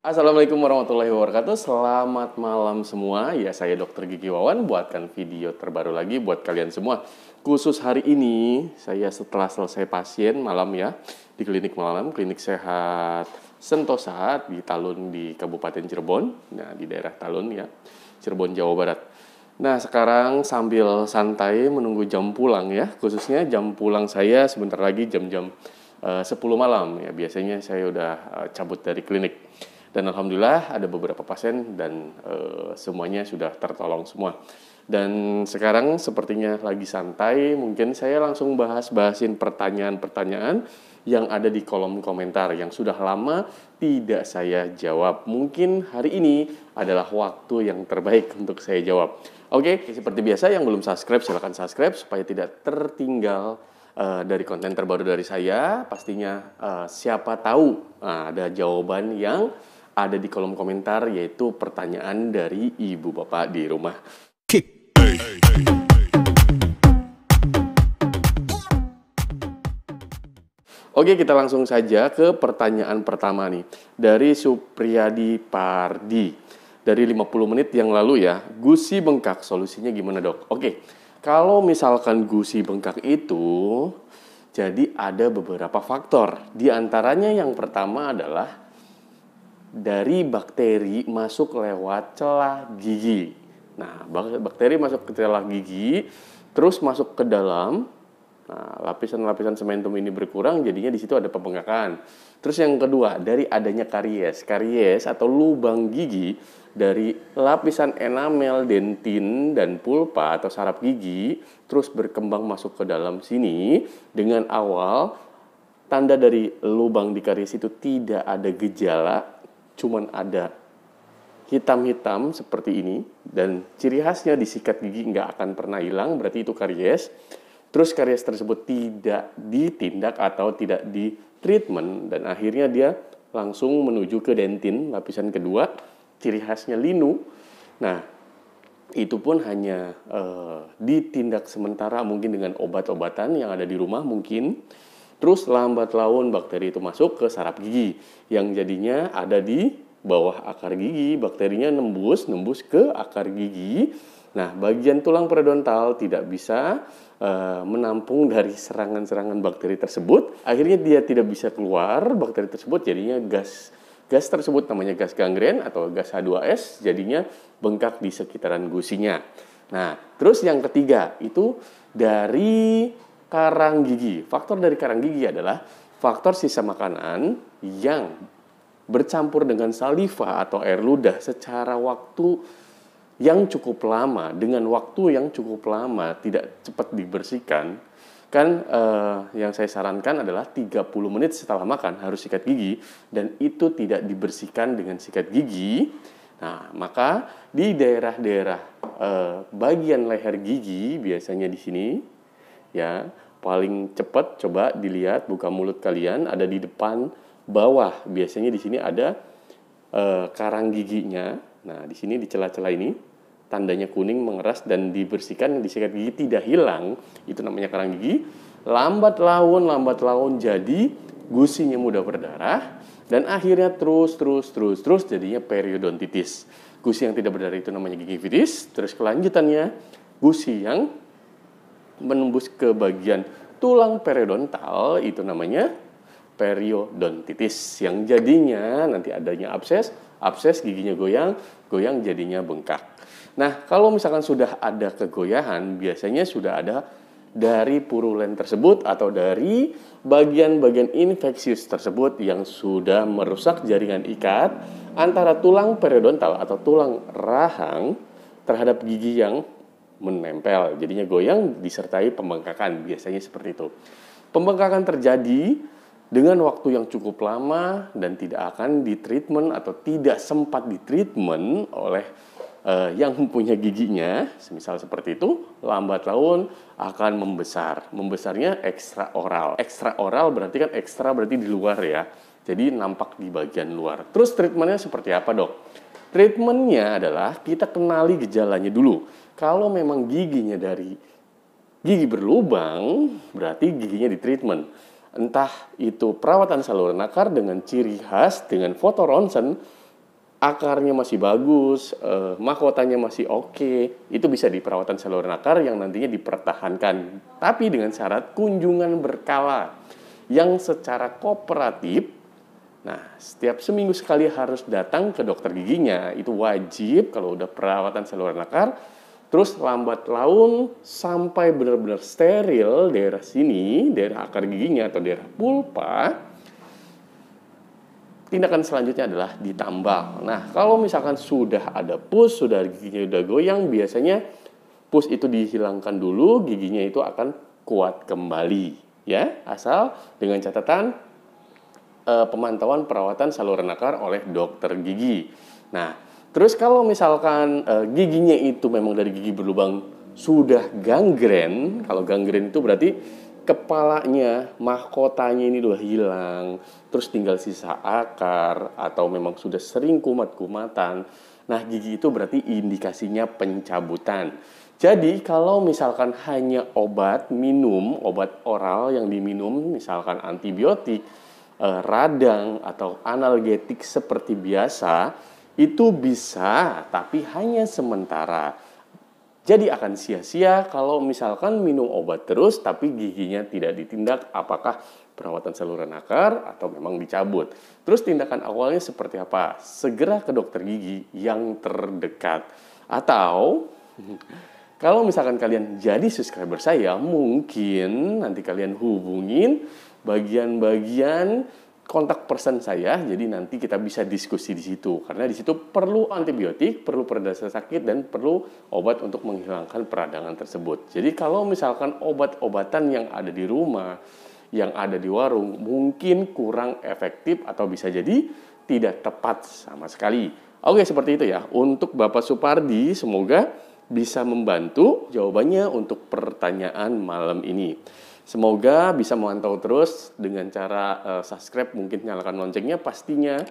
Assalamualaikum warahmatullahi wabarakatuh. Selamat malam semua. Ya, saya Dr. Gigi Wawan buatkan video terbaru lagi buat kalian semua. Khusus hari ini, saya setelah selesai pasien malam ya, di klinik malam, klinik sehat Sentosa di Talun di Kabupaten Cirebon. Nah, di daerah Talun ya, Cirebon, Jawa Barat. Nah, sekarang sambil santai menunggu jam pulang ya, khususnya jam pulang saya sebentar lagi jam-jam 10 malam ya. Biasanya saya udah cabut dari klinik. Dan alhamdulillah ada beberapa pasien dan semuanya sudah tertolong semua. Dan sekarang sepertinya lagi santai, mungkin saya langsung bahasin pertanyaan-pertanyaan yang ada di kolom komentar yang sudah lama tidak saya jawab. Mungkin hari ini adalah waktu yang terbaik untuk saya jawab. Oke, seperti biasa yang belum subscribe silahkan subscribe supaya tidak tertinggal dari konten terbaru dari saya. Pastinya siapa tahu ada jawaban yang ada di kolom komentar, yaitu pertanyaan dari ibu bapak di rumah. Oke, kita langsung saja ke pertanyaan pertama nih. Dari Supriyadi Pardi. Dari 50 menit yang lalu ya, gusi bengkak solusinya gimana dok? Oke, kalau misalkan gusi bengkak itu, jadi ada beberapa faktor. Di antaranya yang pertama adalah dari bakteri masuk lewat celah gigi. Nah, bakteri masuk ke celah gigi, terus masuk ke dalam. Nah, lapisan-lapisan sementum ini berkurang, jadinya di situ ada pembengkakan. Terus yang kedua, dari adanya karies. Karies atau lubang gigi dari lapisan enamel, dentin, dan pulpa atau saraf gigi, terus berkembang masuk ke dalam sini dengan awal tanda dari lubang di karies itu tidak ada gejala, cuman ada hitam-hitam seperti ini, dan ciri khasnya di sikat gigi nggak akan pernah hilang, berarti itu karies. Terus karies tersebut tidak ditindak atau tidak di treatment, dan akhirnya dia langsung menuju ke dentin, lapisan kedua, ciri khasnya linu. Nah, itu pun hanya ditindak sementara mungkin dengan obat-obatan yang ada di rumah mungkin. Terus lambat laun bakteri itu masuk ke saraf gigi yang jadinya ada di bawah akar gigi. Bakterinya nembus ke akar gigi. Nah, bagian tulang periodontal tidak bisa menampung dari serangan-serangan bakteri tersebut. Akhirnya dia tidak bisa keluar, bakteri tersebut jadinya gas tersebut namanya gas gangren atau gas H2S, jadinya bengkak di sekitaran gusinya. Nah, terus yang ketiga itu dari karang gigi. Faktor dari karang gigi adalah faktor sisa makanan yang bercampur dengan saliva atau air ludah secara waktu yang cukup lama, dengan waktu yang cukup lama tidak cepat dibersihkan. Kan yang saya sarankan adalah 30 menit setelah makan harus sikat gigi, dan itu tidak dibersihkan dengan sikat gigi. Nah, maka di daerah-daerah bagian leher gigi biasanya di sini ya, paling cepat coba dilihat, buka mulut kalian, ada di depan bawah. Biasanya di sini ada karang giginya. Nah, di sini di celah-celah ini tandanya kuning mengeras dan dibersihkan, disikat gigi tidak hilang, itu namanya karang gigi. Lambat laun jadi gusinya mudah berdarah, dan akhirnya terus jadinya periodontitis. Gusi yang tidak berdarah itu namanya gingivitis. Terus kelanjutannya gusi yang menembus ke bagian tulang periodontal itu namanya periodontitis, yang jadinya nanti adanya abses giginya goyang jadinya bengkak. Nah, kalau misalkan sudah ada kegoyahan, biasanya sudah ada dari purulen tersebut atau dari bagian-bagian infeksius tersebut yang sudah merusak jaringan ikat antara tulang periodontal atau tulang rahang terhadap gigi yang menempel. Jadinya goyang disertai pembengkakan, biasanya seperti itu. Pembengkakan terjadi dengan waktu yang cukup lama dan tidak akan ditreatment atau tidak sempat ditreatment oleh yang mempunyai giginya, semisal seperti itu, lambat laun akan membesar. Membesarnya ekstra oral. Ekstra oral berarti kan ekstra berarti di luar ya. Jadi nampak di bagian luar. Terus treatmentnya seperti apa dok? Treatmentnya adalah kita kenali gejalanya dulu. Kalau memang giginya dari gigi berlubang, berarti giginya di treatment. Entah itu perawatan saluran akar dengan ciri khas dengan foto ronsen akarnya masih bagus, mahkotanya masih oke, itu bisa di perawatan saluran akar yang nantinya dipertahankan. Tapi dengan syarat kunjungan berkala yang secara kooperatif. Nah, setiap seminggu sekali harus datang ke dokter giginya, itu wajib kalau udah perawatan saluran akar. Terus lambat laun sampai benar-benar steril daerah sini, daerah akar giginya atau daerah pulpa. Tindakan selanjutnya adalah ditambal. Nah, kalau misalkan sudah ada pus, sudah giginya udah goyang, biasanya pus itu dihilangkan dulu, giginya itu akan kuat kembali. Ya, asal dengan catatan pemantauan perawatan saluran akar oleh dokter gigi. Nah, terus kalau misalkan giginya itu memang dari gigi berlubang sudah gangren, kalau gangren itu berarti kepalanya, mahkotanya ini udah hilang, terus tinggal sisa akar atau memang sudah sering kumat-kumatan. Nah, gigi itu berarti indikasinya pencabutan. Jadi kalau misalkan hanya obat oral yang diminum, misalkan antibiotik, radang atau analgetik seperti biasa, itu bisa, tapi hanya sementara. Jadi akan sia-sia kalau misalkan minum obat terus, tapi giginya tidak ditindak apakah perawatan saluran akar atau memang dicabut. Terus tindakan awalnya seperti apa? Segera ke dokter gigi yang terdekat. Atau kalau misalkan kalian jadi subscriber saya, mungkin nanti kalian hubungin bagian-bagian kontak person saya, jadi nanti kita bisa diskusi di situ. Karena di situ perlu antibiotik, perlu pereda sakit, dan perlu obat untuk menghilangkan peradangan tersebut. Jadi kalau misalkan obat-obatan yang ada di rumah, yang ada di warung, mungkin kurang efektif atau bisa jadi tidak tepat sama sekali. Oke, seperti itu ya. Untuk Bapak Supardi, semoga bisa membantu jawabannya untuk pertanyaan malam ini. Semoga bisa memantau terus dengan cara subscribe, mungkin nyalakan loncengnya, pastinya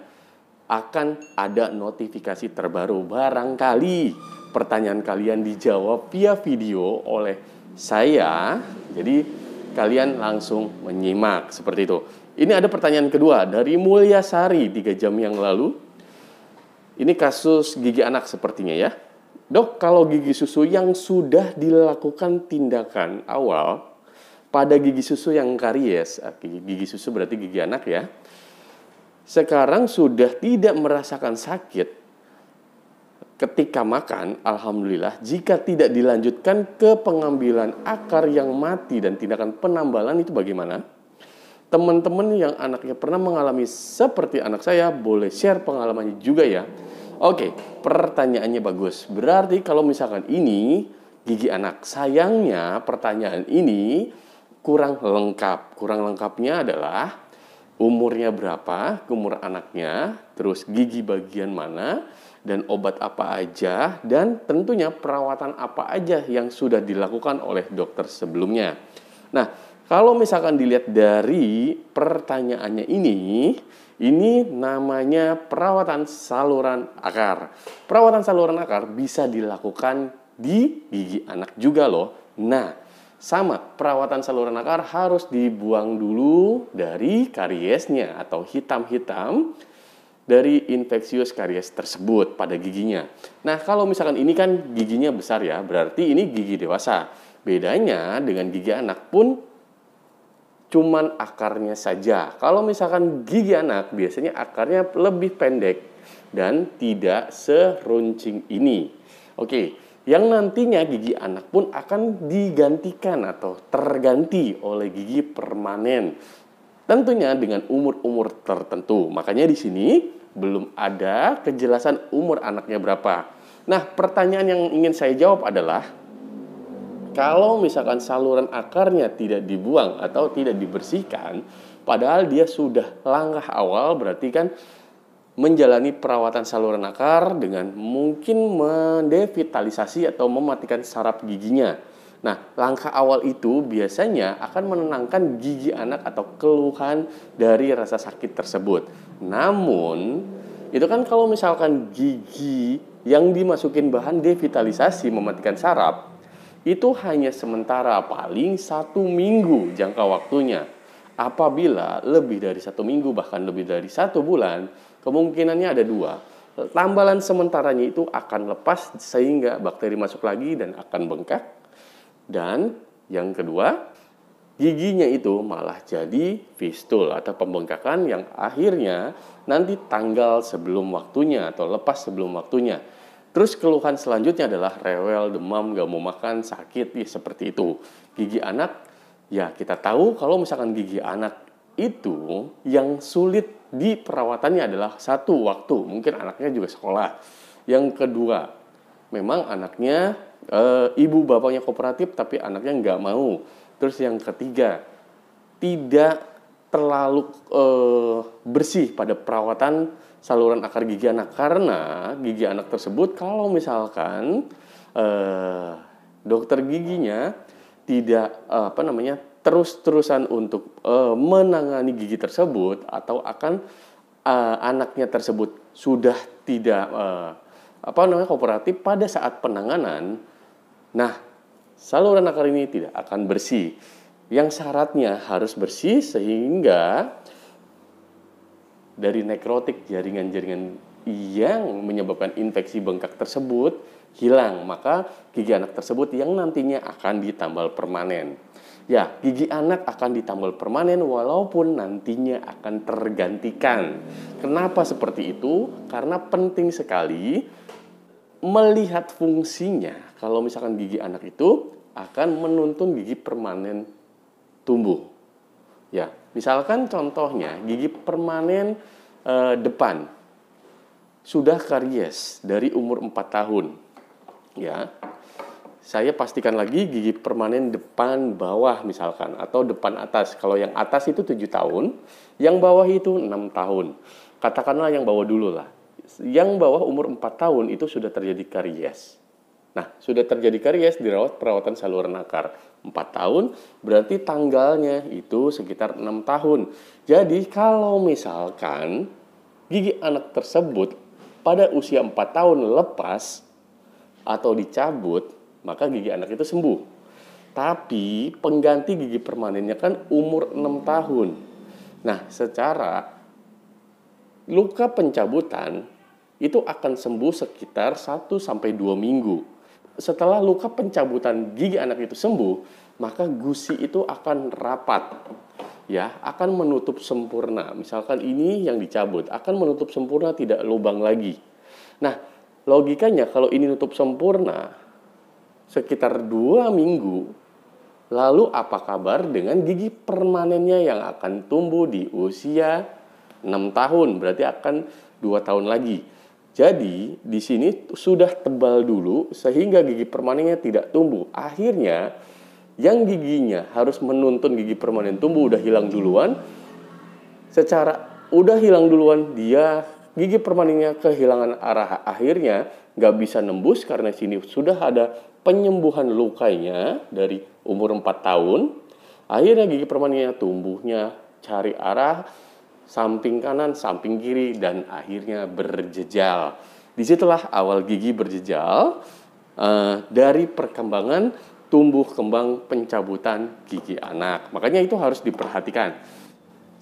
akan ada notifikasi terbaru. Barangkali pertanyaan kalian dijawab via video oleh saya, jadi kalian langsung menyimak seperti itu. Ini ada pertanyaan kedua dari Mulyasari 3 jam yang lalu. Ini kasus gigi anak sepertinya ya. Dok, kalau gigi susu yang sudah dilakukan tindakan awal pada gigi susu yang karies, gigi susu berarti gigi anak ya, sekarang sudah tidak merasakan sakit ketika makan, alhamdulillah. Jika tidak dilanjutkan ke pengambilan akar yang mati dan tindakan penambalan, itu bagaimana? Teman-teman yang anaknya pernah mengalami seperti anak saya, boleh share pengalamannya juga ya. Oke, pertanyaannya bagus. Berarti kalau misalkan ini gigi anak, sayangnya pertanyaan ini kurang lengkap. Kurang lengkapnya adalah umurnya berapa, umur anaknya, terus gigi bagian mana, dan obat apa aja, dan tentunya perawatan apa aja yang sudah dilakukan oleh dokter sebelumnya. Nah, kalau misalkan dilihat dari pertanyaannya ini namanya perawatan saluran akar. Perawatan saluran akar bisa dilakukan di gigi anak juga loh. Nah, sama, perawatan saluran akar harus dibuang dulu dari kariesnya atau hitam-hitam dari infeksius karies tersebut pada giginya. Nah, kalau misalkan ini kan giginya besar ya, berarti ini gigi dewasa. Bedanya dengan gigi anak pun cuman akarnya saja. Kalau misalkan gigi anak, biasanya akarnya lebih pendek dan tidak seruncing ini. Oke. Yang nantinya gigi anak pun akan digantikan atau terganti oleh gigi permanen. Tentunya dengan umur-umur tertentu. Makanya di sini belum ada kejelasan umur anaknya berapa. Nah, pertanyaan yang ingin saya jawab adalah, kalau misalkan saluran akarnya tidak dibuang atau tidak dibersihkan, padahal dia sudah langkah awal, berarti kan menjalani perawatan saluran akar dengan mungkin mendevitalisasi atau mematikan saraf giginya. Nah, langkah awal itu biasanya akan menenangkan gigi anak atau keluhan dari rasa sakit tersebut. Namun, itu kan kalau misalkan gigi yang dimasukin bahan devitalisasi mematikan saraf, itu hanya sementara, paling 1 minggu jangka waktunya. Apabila lebih dari 1 minggu, bahkan lebih dari 1 bulan, kemungkinannya ada 2. tambalan sementaranya itu akan lepas sehingga bakteri masuk lagi dan akan bengkak. Dan yang kedua, giginya itu malah jadi fistul atau pembengkakan yang akhirnya nanti tanggal sebelum waktunya atau lepas sebelum waktunya. Terus keluhan selanjutnya adalah rewel, demam, gak mau makan, sakit, ya seperti itu. Gigi anak, ya kita tahu kalau misalkan gigi anak itu yang sulit di perawatannya adalah satu, waktu. Mungkin anaknya juga sekolah. Yang kedua, memang anaknya ibu bapaknya kooperatif tapi anaknya nggak mau. Terus yang ketiga, tidak terlalu bersih pada perawatan saluran akar gigi anak, karena gigi anak tersebut kalau misalkan dokter giginya tidak terus-terusan untuk menangani gigi tersebut, atau akan anaknya tersebut sudah tidak kooperatif pada saat penanganan, nah saluran akar ini tidak akan bersih. Yang syaratnya harus bersih sehingga dari nekrotik jaringan-jaringan yang menyebabkan infeksi bengkak tersebut hilang. Maka gigi anak tersebut yang nantinya akan ditambal permanen. Ya, gigi anak akan ditambal permanen walaupun nantinya akan tergantikan. Kenapa seperti itu? Karena penting sekali melihat fungsinya. Kalau misalkan gigi anak itu akan menuntun gigi permanen tumbuh. Ya, misalkan contohnya gigi permanen depan sudah karies dari umur 4 tahun. Ya. Saya pastikan lagi gigi permanen depan bawah misalkan, atau depan atas. Kalau yang atas itu 7 tahun, yang bawah itu 6 tahun. Katakanlah yang bawah dulu lah. Yang bawah umur 4 tahun itu sudah terjadi karies. Nah, sudah terjadi karies, dirawat perawatan saluran akar 4 tahun, berarti tanggalnya itu sekitar 6 tahun. Jadi kalau misalkan gigi anak tersebut pada usia 4 tahun lepas atau dicabut, maka gigi anak itu sembuh. Tapi pengganti gigi permanennya kan umur 6 tahun. Nah, secara luka pencabutan itu akan sembuh sekitar 1-2 minggu. Setelah luka pencabutan gigi anak itu sembuh, maka gusi itu akan rapat. Ya, akan menutup sempurna. Misalkan ini yang dicabut, akan menutup sempurna, tidak lubang lagi. Nah, logikanya kalau ini nutup sempurna sekitar 2 minggu, lalu apa kabar dengan gigi permanennya yang akan tumbuh di usia 6 tahun, berarti akan 2 tahun lagi. Jadi di sini sudah tebal dulu sehingga gigi permanennya tidak tumbuh. Akhirnya yang giginya harus menuntun gigi permanen tumbuh udah hilang duluan. Secara udah hilang duluan, dia gigi permanennya kehilangan arah. Akhirnya nggak bisa nembus karena sini sudah ada penyembuhan lukanya dari umur 4 tahun. Akhirnya gigi permanennya tumbuhnya cari arah samping kanan, samping kiri, dan akhirnya berjejal. Disitulah awal gigi berjejal dari perkembangan tumbuh kembang pencabutan gigi anak. Makanya itu harus diperhatikan.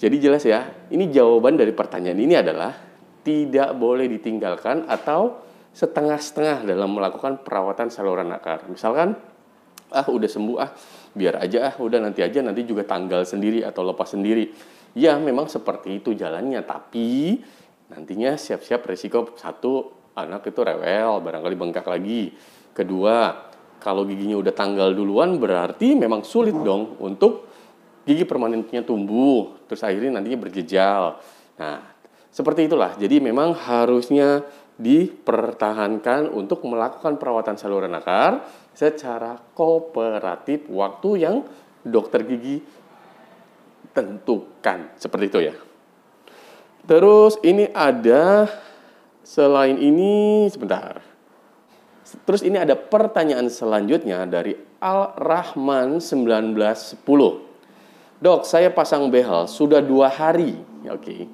Jadi jelas ya, ini jawaban dari pertanyaan ini adalah tidak boleh ditinggalkan atau setengah-setengah dalam melakukan perawatan saluran akar. Misalkan, udah sembuh biar aja udah nanti juga tanggal sendiri atau lepas sendiri. Ya memang seperti itu jalannya, tapi nantinya siap-siap resiko satu, anak itu rewel, barangkali bengkak lagi. Kedua, kalau giginya udah tanggal duluan berarti memang sulit dong untuk gigi permanennya tumbuh, terus akhirnya nantinya berjejal. Nah, seperti itulah. Jadi memang harusnya dipertahankan untuk melakukan perawatan saluran akar secara kooperatif waktu yang dokter gigi tentukan. Seperti itu ya. Terus ini ada, selain ini, sebentar. Terus ini ada pertanyaan selanjutnya dari Al-Rahman 1910. Dok, saya pasang behel sudah 2 hari. Oke.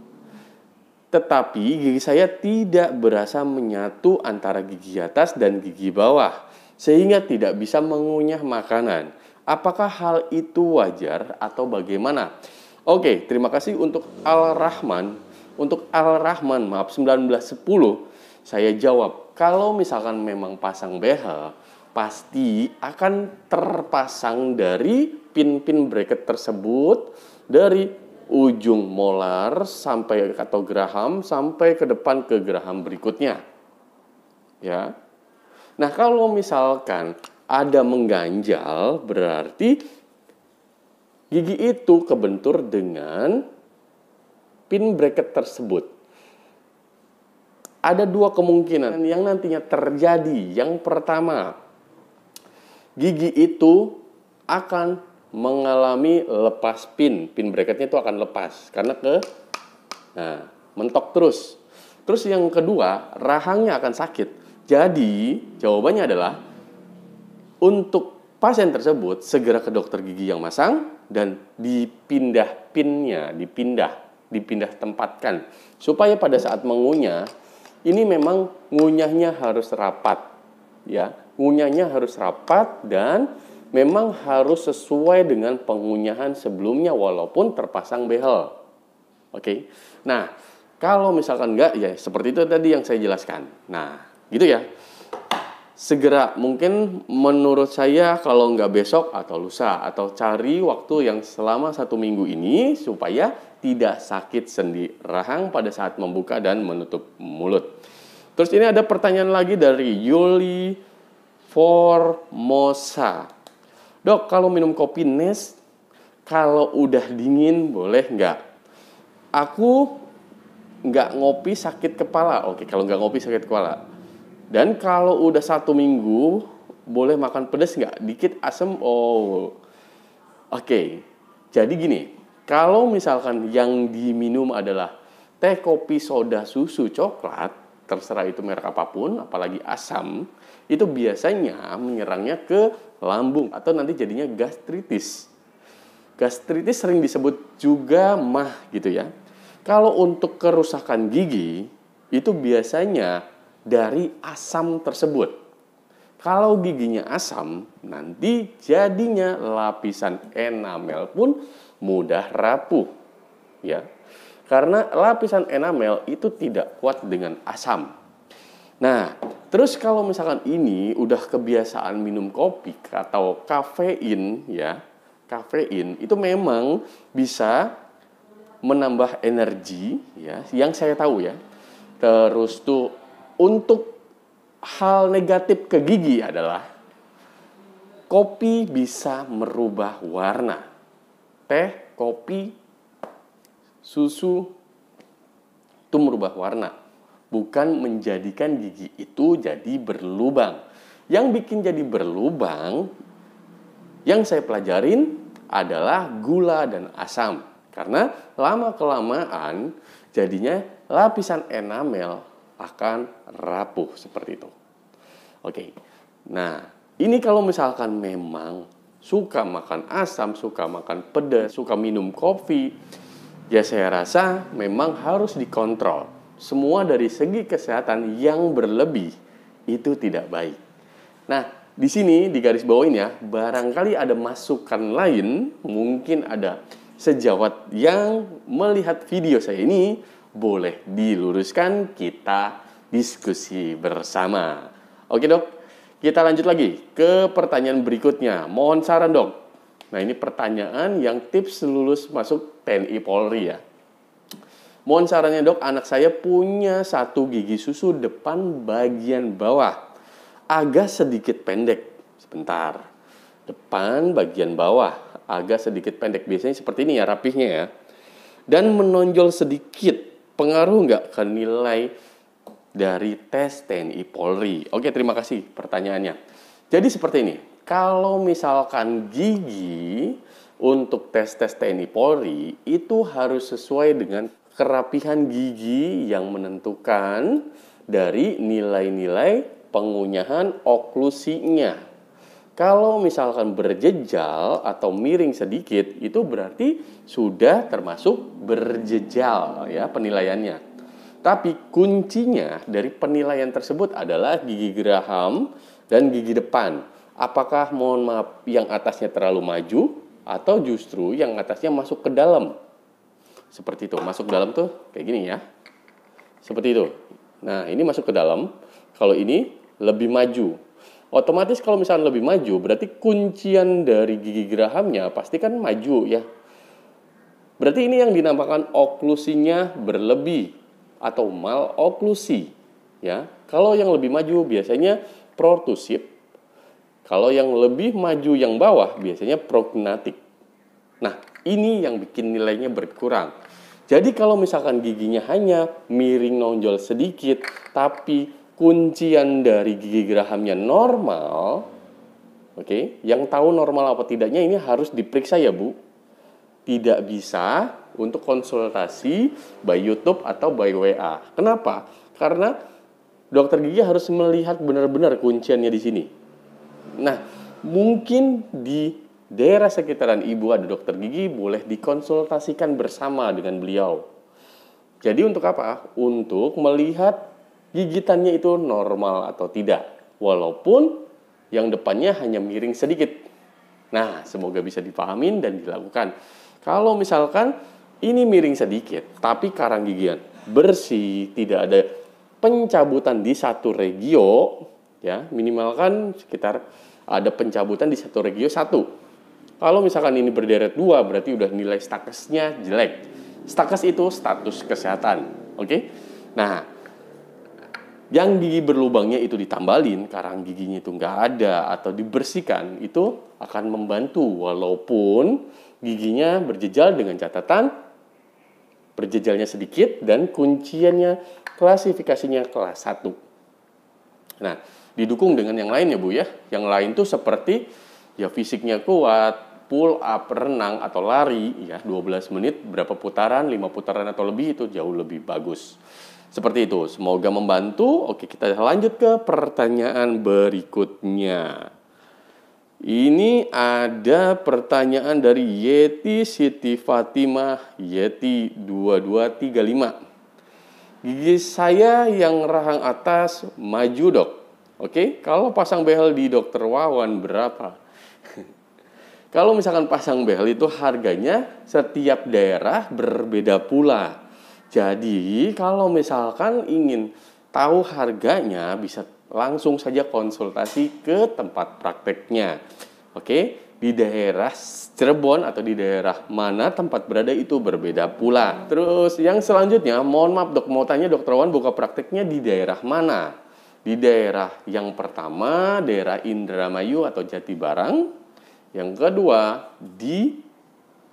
Tetapi gigi saya tidak berasa menyatu antara gigi atas dan gigi bawah, sehingga tidak bisa mengunyah makanan. Apakah hal itu wajar atau bagaimana? Oke, terima kasih untuk Al-Rahman. Untuk Al-Rahman, maaf, 1910. Saya jawab, kalau misalkan memang pasang behel, pasti akan terpasang dari pin-pin bracket tersebut dari ujung molar sampai atau geraham sampai ke depan ke geraham berikutnya. Ya. Nah, kalau misalkan ada mengganjal, berarti gigi itu kebentur dengan pin bracket tersebut. Ada dua kemungkinan yang nantinya terjadi. Yang pertama, gigi itu akan mengalami lepas pin. Pin bracketnya itu akan lepas karena mentok terus. Terus yang kedua, rahangnya akan sakit. Jadi, jawabannya adalah untuk pasien tersebut segera ke dokter gigi yang masang dan dipindah pinnya, dipindah tempatkan supaya pada saat mengunyah ini memang ngunyahnya harus rapat, ya. Ngunyahnya harus rapat dan memang harus sesuai dengan pengunyahan sebelumnya walaupun terpasang behel. Oke. Nah, kalau misalkan enggak, ya seperti itu tadi yang saya jelaskan. Nah, gitu ya. Segera mungkin menurut saya kalau enggak besok atau lusa atau cari waktu yang selama 1 minggu ini supaya tidak sakit sendi rahang pada saat membuka dan menutup mulut. Terus ini ada pertanyaan lagi dari Yuli Formosa. Dok, kalau minum kopi Nes, kalau udah dingin boleh nggak? Aku nggak ngopi sakit kepala. Oke, kalau nggak ngopi sakit kepala. Dan kalau udah 1 minggu, boleh makan pedas nggak? Dikit asam. Oh, oke. Jadi gini, kalau misalkan yang diminum adalah teh, kopi, soda, susu, coklat, terserah itu merek apapun, apalagi asam, itu biasanya menyerangnya ke lambung atau nanti jadinya gastritis. Gastritis sering disebut juga MAH gitu ya. Kalau untuk kerusakan gigi, itu biasanya dari asam tersebut. Kalau giginya asam, nanti jadinya lapisan enamel pun mudah rapuh. Ya. Karena lapisan enamel itu tidak kuat dengan asam. Nah, terus kalau misalkan ini udah kebiasaan minum kopi atau kafein ya, kafein itu memang bisa menambah energi ya, yang saya tahu ya. Terus tuh untuk hal negatif ke gigi adalah kopi bisa merubah warna. Teh, kopi, susu itu merubah warna, bukan menjadikan gigi itu jadi berlubang. Yang bikin jadi berlubang, yang saya pelajarin adalah gula dan asam. Karena lama-kelamaan jadinya lapisan enamel akan rapuh seperti itu. Oke. Nah, ini kalau misalkan memang suka makan asam, suka makan pedas, suka minum kopi, ya saya rasa memang harus dikontrol. Semua dari segi kesehatan yang berlebih itu tidak baik. Nah, di sini di garis bawain ya, barangkali ada masukan lain, mungkin ada sejawat yang melihat video saya ini, boleh diluruskan, kita diskusi bersama. Oke dok, kita lanjut lagi ke pertanyaan berikutnya. Mohon saran dok. Nah ini pertanyaan yang tips lulus masuk TNI Polri ya. Mohon sarannya dok, anak saya punya 1 gigi susu depan bagian bawah. Agak sedikit pendek. Sebentar. Depan bagian bawah agak sedikit pendek. Biasanya seperti ini ya rapihnya ya. Dan menonjol sedikit. Pengaruh nggak ke nilai dari tes TNI Polri? Oke, terima kasih pertanyaannya. Jadi seperti ini. Kalau misalkan gigi untuk tes-tes TNI Polri itu harus sesuai dengan kerapihan gigi yang menentukan dari nilai-nilai pengunyahan oklusinya. Kalau misalkan berjejal atau miring sedikit, itu berarti sudah termasuk berjejal ya penilaiannya. Tapi kuncinya dari penilaian tersebut adalah gigi geraham dan gigi depan. Apakah mohon maaf yang atasnya terlalu maju atau justru yang atasnya masuk ke dalam? Seperti itu, masuk ke dalam tuh kayak gini ya. Seperti itu. Nah, ini masuk ke dalam. Kalau ini lebih maju. Otomatis kalau misalnya lebih maju, berarti kuncian dari gigi gerahamnya pasti kan maju ya. Berarti ini yang dinamakan oklusinya berlebih atau maloklusi. Ya, kalau yang lebih maju biasanya protusif. Kalau yang lebih maju yang bawah biasanya prognatik. Nah, ini yang bikin nilainya berkurang. Jadi kalau misalkan giginya hanya miring nonjol sedikit, tapi kuncian dari gigi gerahamnya normal, oke, yang tahu normal apa tidaknya ini harus diperiksa ya Bu. Tidak bisa untuk konsultasi by YouTube atau by WA. Kenapa? Karena dokter gigi harus melihat benar-benar kunciannya di sini. Nah, mungkin di daerah sekitaran ibu ada dokter gigi, boleh dikonsultasikan bersama dengan beliau. Jadi untuk apa? Untuk melihat gigitannya itu normal atau tidak. Walaupun yang depannya hanya miring sedikit. Nah, semoga bisa dipahamin dan dilakukan. Kalau misalkan ini miring sedikit, tapi karang gigian bersih, tidak ada pencabutan di satu regio, ya minimalkan sekitar ada pencabutan di satu regio 1. Kalau misalkan ini berderet 2, berarti udah nilai stakesnya jelek. Stakes itu status kesehatan, oke? Nah, yang gigi berlubangnya itu ditambalin, karang giginya itu nggak ada atau dibersihkan, itu akan membantu walaupun giginya berjejal dengan catatan berjejalnya sedikit dan kunciannya klasifikasinya kelas 1. Nah, didukung dengan yang lain ya Bu ya. Yang lain tuh seperti ya fisiknya kuat, pull up, renang atau lari ya 12 menit berapa putaran, 5 putaran atau lebih itu jauh lebih bagus. Seperti itu, semoga membantu. Oke, kita lanjut ke pertanyaan berikutnya. Ini ada pertanyaan dari Yeti Siti Fatimah Yeti 2235. Gigi saya yang rahang atas maju dok. Oke, kalau pasang behel di Dokter Wawan berapa? Kalau misalkan pasang behel itu harganya setiap daerah berbeda pula. Jadi kalau misalkan ingin tahu harganya bisa langsung saja konsultasi ke tempat prakteknya. Oke, di daerah Cirebon atau di daerah mana tempat berada itu berbeda pula. Terus yang selanjutnya, mohon maaf dok, mau tanya Dokter Wawan buka prakteknya di daerah mana? Di daerah yang pertama, daerah Indramayu atau Jatibarang. Yang kedua, di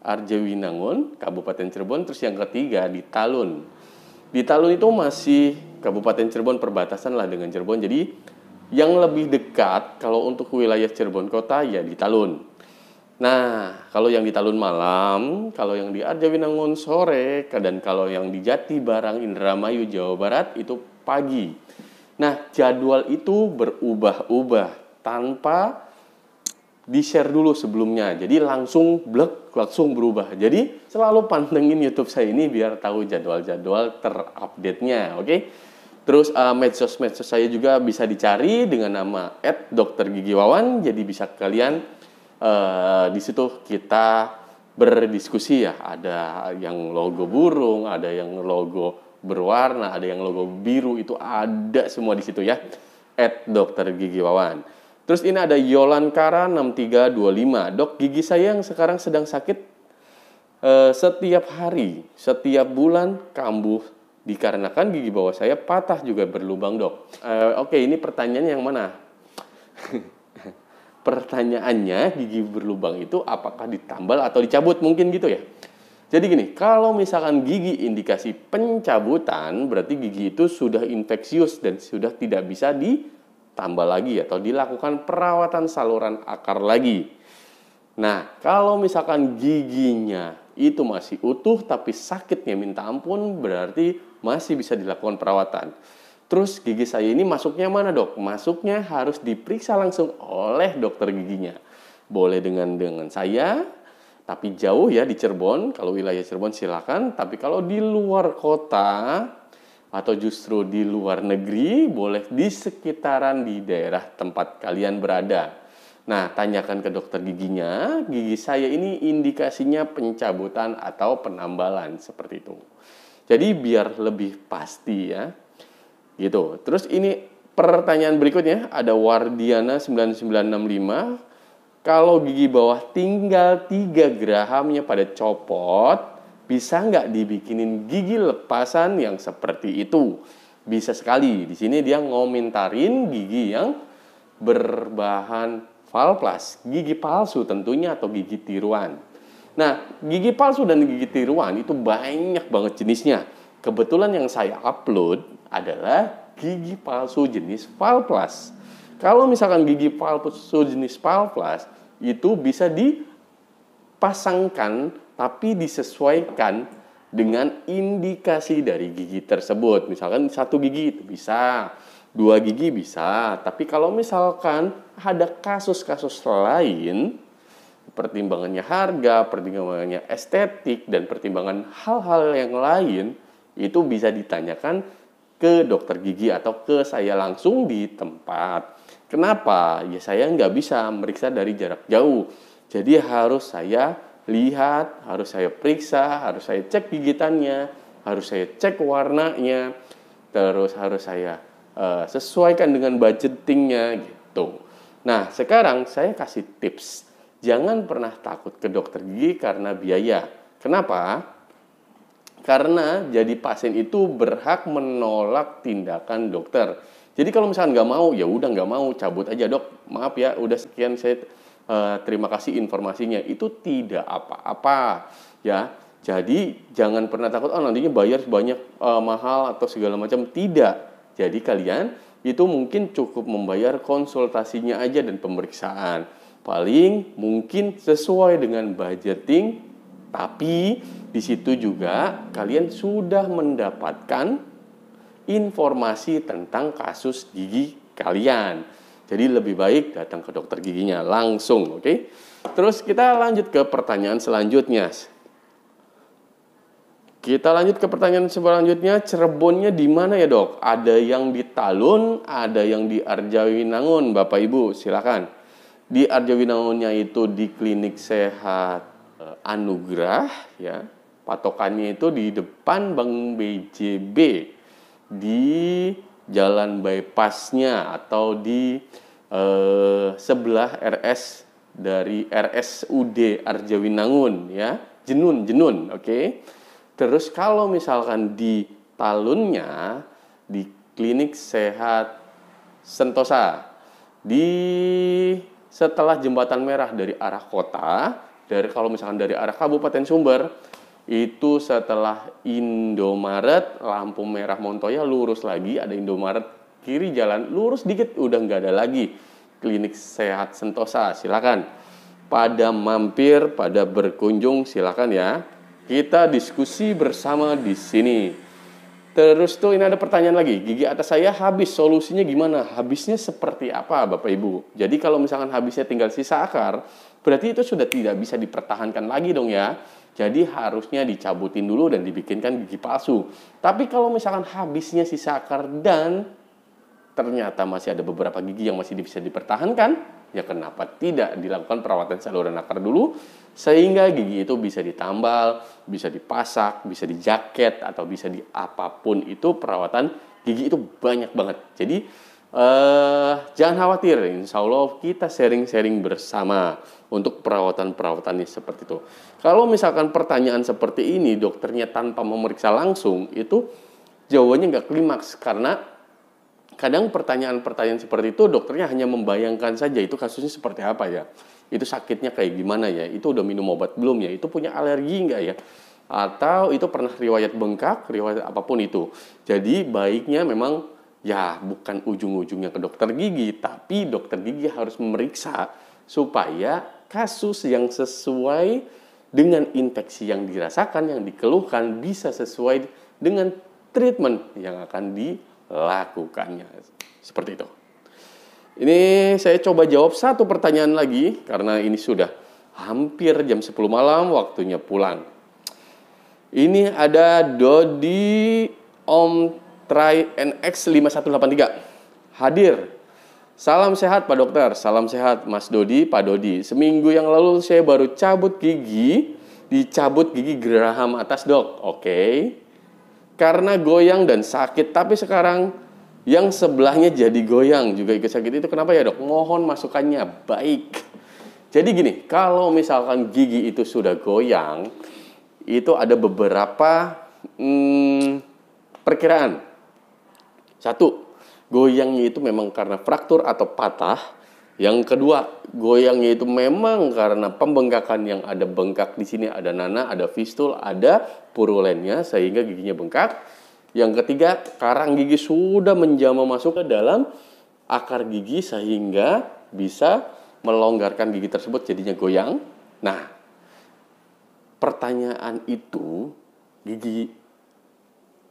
Arjawinangun, Kabupaten Cirebon. Terus yang ketiga, di Talun. Di Talun itu masih Kabupaten Cirebon, perbatasan lah dengan Cirebon. Jadi, yang lebih dekat kalau untuk wilayah Cirebon Kota, ya di Talun. Nah, kalau yang di Talun malam, kalau yang di Arjawinangun sore, dan kalau yang di Jatibarang, Indramayu, Jawa Barat, itu pagi. Nah, jadwal itu berubah-ubah tanpa di-share dulu sebelumnya. Jadi langsung berubah. Jadi selalu pantengin YouTube saya ini biar tahu jadwal-jadwal terupdate-nya, oke? Terus medsos saya juga bisa dicari dengan nama @doktergigiwawan. Jadi bisa kalian di situ kita berdiskusi ya. Ada yang logo burung, ada yang logo berwarna, ada yang logo biru, itu ada semua di situ ya. @doktergigiwawan. Terus ini ada Yolankara 6325. Dok, gigi saya yang sekarang sedang sakit setiap hari, setiap bulan kambuh dikarenakan gigi bawah saya patah juga berlubang dok. Oke, ini pertanyaan yang mana? Pertanyaannya gigi berlubang itu apakah ditambal atau dicabut mungkin gitu ya. Jadi gini, kalau misalkan gigi indikasi pencabutan berarti gigi itu sudah infeksius dan sudah tidak bisa ditambal lagi atau dilakukan perawatan saluran akar lagi. Nah, kalau misalkan giginya itu masih utuh tapi sakitnya minta ampun berarti masih bisa dilakukan perawatan. Terus gigi saya ini masuknya mana dok? Masuknya harus diperiksa langsung oleh dokter giginya. Boleh dengan saya, tapi jauh ya di Cirebon. Kalau wilayah Cirebon silakan. Tapi kalau di luar kota atau justru di luar negeri, boleh di sekitaran di daerah tempat kalian berada. Nah, tanyakan ke dokter giginya, gigi saya ini indikasinya pencabutan atau penambalan seperti itu. Jadi biar lebih pasti ya. Gitu. Terus ini pertanyaan berikutnya, ada Wardiana 9965. Kalau gigi bawah tinggal 3 gerahamnya pada copot, bisa nggak dibikinin gigi lepasan yang seperti itu? Bisa sekali. Di sini dia ngomentarin gigi yang berbahan valplas, gigi palsu tentunya atau gigi tiruan. Nah, gigi palsu dan gigi tiruan itu banyak banget jenisnya. Kebetulan yang saya upload adalah gigi palsu jenis valplas. Kalau misalkan gigi palsu jenis valplas itu bisa dipasangkan tapi disesuaikan dengan indikasi dari gigi tersebut. Misalkan 1 gigi itu bisa, 2 gigi bisa. Tapi kalau misalkan ada kasus-kasus lain, pertimbangannya harga, pertimbangannya estetik, dan pertimbangan hal-hal yang lain, itu bisa ditanyakan ke dokter gigi atau ke saya langsung di tempat. Kenapa? Ya saya nggak bisa meriksa dari jarak jauh. Jadi harus saya lihat, harus saya periksa, harus saya cek gigitannya, harus saya cek warnanya, terus harus saya sesuaikan dengan budgetingnya gitu. Nah, sekarang saya kasih tips. Jangan pernah takut ke dokter gigi karena biaya. Kenapa? Karena jadi pasien itu berhak menolak tindakan dokter. Jadi kalau misalkan nggak mau, ya udah nggak mau, cabut aja dok. Maaf ya, udah sekian saya terima kasih informasinya. Itu tidak apa-apa, ya. Jadi jangan pernah takut, nantinya bayar banyak mahal atau segala macam. Tidak. Jadi kalian itu mungkin cukup membayar konsultasinya aja dan pemeriksaan. Paling mungkin sesuai dengan budgeting, tapi di situ juga kalian sudah mendapatkan informasi tentang kasus gigi kalian. Jadi lebih baik datang ke dokter giginya langsung, oke? Terus kita lanjut ke pertanyaan selanjutnya. Cirebonnya di mana ya dok? Ada yang di Talun, ada yang di Arjawinangun, Bapak Ibu, silakan. Di Arjawinangunnya itu di Klinik Sehat Anugrah, ya. Patokannya itu di depan Bank BJB, di jalan bypassnya atau di sebelah RS dari RSUD Arjawinangun, ya. Jenun, oke. Terus kalau misalkan di Talunnya di Klinik Sehat Sentosa, di setelah jembatan merah dari arah kota, kalau misalkan dari arah Kabupaten Sumber, itu setelah Indomaret, lampu merah Montoya, lurus lagi, ada Indomaret, kiri jalan, lurus dikit, udah nggak ada lagi Klinik Sehat Sentosa, silakan. Pada mampir, pada berkunjung, silakan ya. Kita diskusi bersama di sini. Terus tuh ini ada pertanyaan lagi, gigi atas saya habis, solusinya gimana? Habisnya seperti apa Bapak Ibu? Jadi kalau misalkan habisnya tinggal sisa akar, berarti itu sudah tidak bisa dipertahankan lagi dong ya. Jadi harusnya dicabutin dulu dan dibikinkan gigi palsu. Tapi kalau misalkan habisnya sisa akar dan ternyata masih ada beberapa gigi yang masih bisa dipertahankan, ya kenapa tidak dilakukan perawatan saluran akar dulu, sehingga gigi itu bisa ditambal, bisa dipasak, bisa dijaket, atau bisa di apapun itu. Perawatan gigi itu banyak banget. Jadi jangan khawatir, insya Allah kita sharing-sharing bersama untuk perawatan-perawatannya seperti itu. Kalau misalkan pertanyaan seperti ini dokternya tanpa memeriksa langsung, itu jawabannya nggak klimaks, karena kadang pertanyaan-pertanyaan seperti itu dokternya hanya membayangkan saja itu kasusnya seperti apa ya. Itu sakitnya kayak gimana ya, itu udah minum obat belum ya, itu punya alergi enggak ya, atau itu pernah riwayat bengkak, riwayat apapun itu. Jadi baiknya memang ya bukan ujung-ujungnya ke dokter gigi, tapi dokter gigi harus memeriksa supaya kasus yang sesuai dengan infeksi yang dirasakan, yang dikeluhkan, bisa sesuai dengan treatment yang akan dilakukannya. Seperti itu. Ini saya coba jawab satu pertanyaan lagi, karena ini sudah hampir jam 10 malam, waktunya pulang. Ini ada Dodi Om Try NX 5183. Hadir. Salam sehat Pak Dokter. Salam sehat Mas Dodi, Pak Dodi. Seminggu yang lalu saya baru cabut gigi, dicabut gigi geraham atas dok. Oke. Karena goyang dan sakit, tapi sekarang Yang sebelahnya jadi goyang juga ikut sakit itu kenapa ya dok? Mohon masukannya. Baik. Jadi gini, kalau misalkan gigi itu sudah goyang, itu ada beberapa perkiraan. Satu, goyangnya itu memang karena fraktur atau patah. Yang kedua, goyangnya itu memang karena pembengkakan yang ada bengkak di sini, ada nanah, ada fistul, ada purulennya sehingga giginya bengkak. Yang ketiga, karang gigi sudah menjamah masuk ke dalam akar gigi sehingga bisa melonggarkan gigi tersebut jadinya goyang. Nah, pertanyaan itu, gigi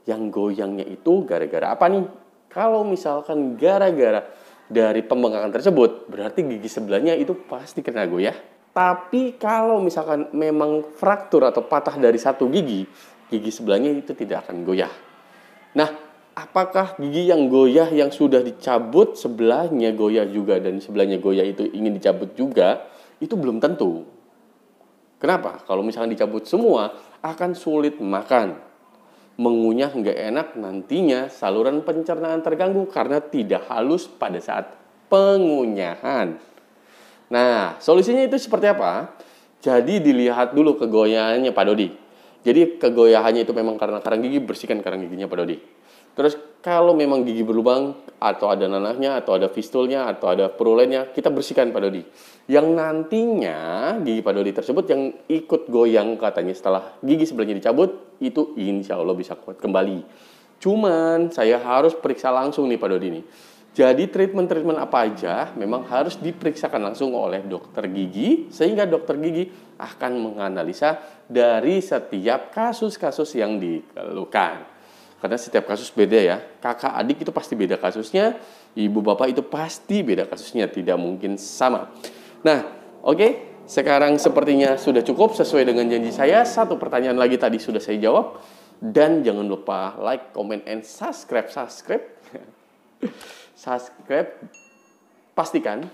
yang goyangnya itu gara-gara apa nih? Kalau misalkan gara-gara dari pembengkakan tersebut, berarti gigi sebelahnya itu pasti kena goyah. Tapi kalau misalkan memang fraktur atau patah dari satu gigi, gigi sebelahnya itu tidak akan goyah. Nah, apakah gigi yang goyah yang sudah dicabut sebelahnya goyah juga dan sebelahnya goyah itu ingin dicabut juga, itu belum tentu. Kenapa? Kalau misalkan dicabut semua, akan sulit makan. Mengunyah nggak enak, nantinya saluran pencernaan terganggu karena tidak halus pada saat pengunyahan. Nah, solusinya itu seperti apa? Jadi dilihat dulu kegoyahannya Pak Dodi. Jadi kegoyahannya itu memang karena karang gigi, bersihkan karang giginya Pak Dodi. Terus kalau memang gigi berlubang atau ada nanahnya atau ada fistulnya atau ada purulennya, kita bersihkan Pak Dodi. Yang nantinya gigi Pak Dodi tersebut yang ikut goyang katanya setelah gigi sebelahnya dicabut, itu insya Allah bisa kuat kembali. Cuman saya harus periksa langsung nih Pak Dodi nih. Jadi treatment apa aja memang harus diperiksakan langsung oleh dokter gigi sehingga dokter gigi akan menganalisa dari setiap kasus-kasus yang dikeluhkan. Karena setiap kasus beda ya. Kakak adik itu pasti beda kasusnya, ibu bapak itu pasti beda kasusnya, tidak mungkin sama. Nah, oke, sekarang sepertinya sudah cukup sesuai dengan janji saya. Satu pertanyaan lagi tadi sudah saya jawab dan jangan lupa like, comment, and subscribe. Subscribe, pastikan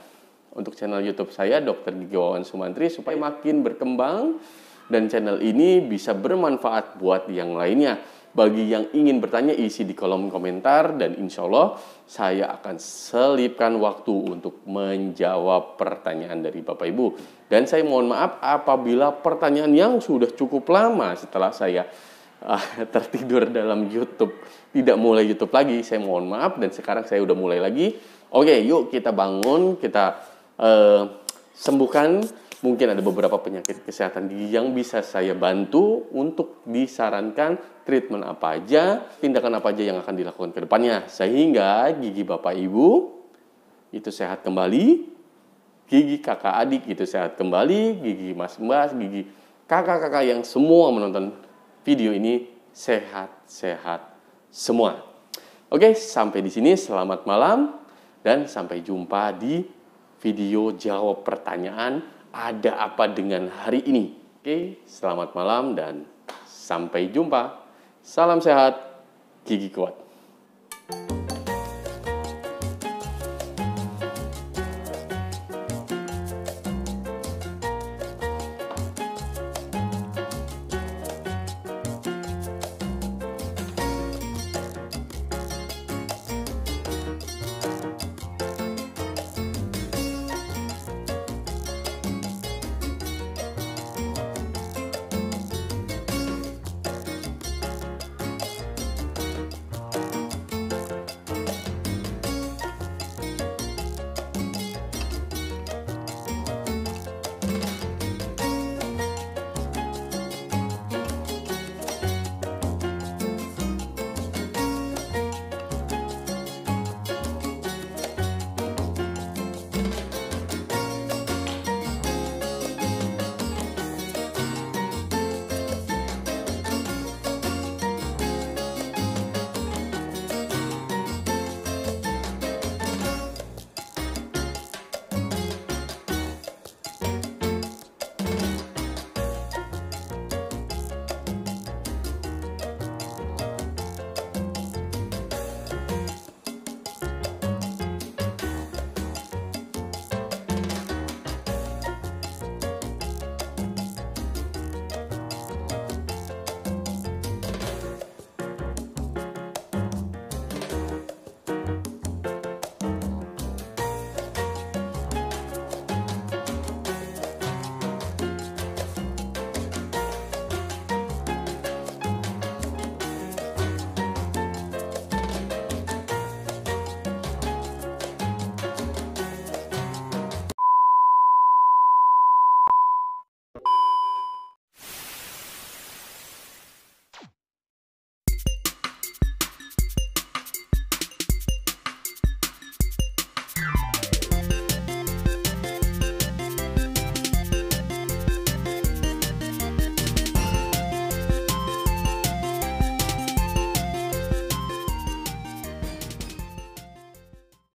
untuk channel YouTube saya Dr. Gigi Wawan Sumantri supaya makin berkembang dan channel ini bisa bermanfaat buat yang lainnya. Bagi yang ingin bertanya isi di kolom komentar dan insya Allah saya akan selipkan waktu untuk menjawab pertanyaan dari Bapak Ibu. Dan saya mohon maaf apabila pertanyaan yang sudah cukup lama setelah saya tertidur dalam YouTube, tidak mulai YouTube lagi, saya mohon maaf dan sekarang saya udah mulai lagi. Oke, yuk kita bangun, kita sembuhkan. Mungkin ada beberapa penyakit kesehatan gigi yang bisa saya bantu untuk disarankan treatment apa aja, tindakan apa aja yang akan dilakukan ke depannya sehingga gigi Bapak Ibu itu sehat kembali, gigi kakak adik itu sehat kembali, gigi mas-mas, gigi kakak-kakak yang semua menonton video ini sehat-sehat semua. Oke, sampai di sini selamat malam dan sampai jumpa di video jawab pertanyaan ada apa dengan hari ini. Oke, selamat malam dan sampai jumpa. Salam sehat, gigi kuat.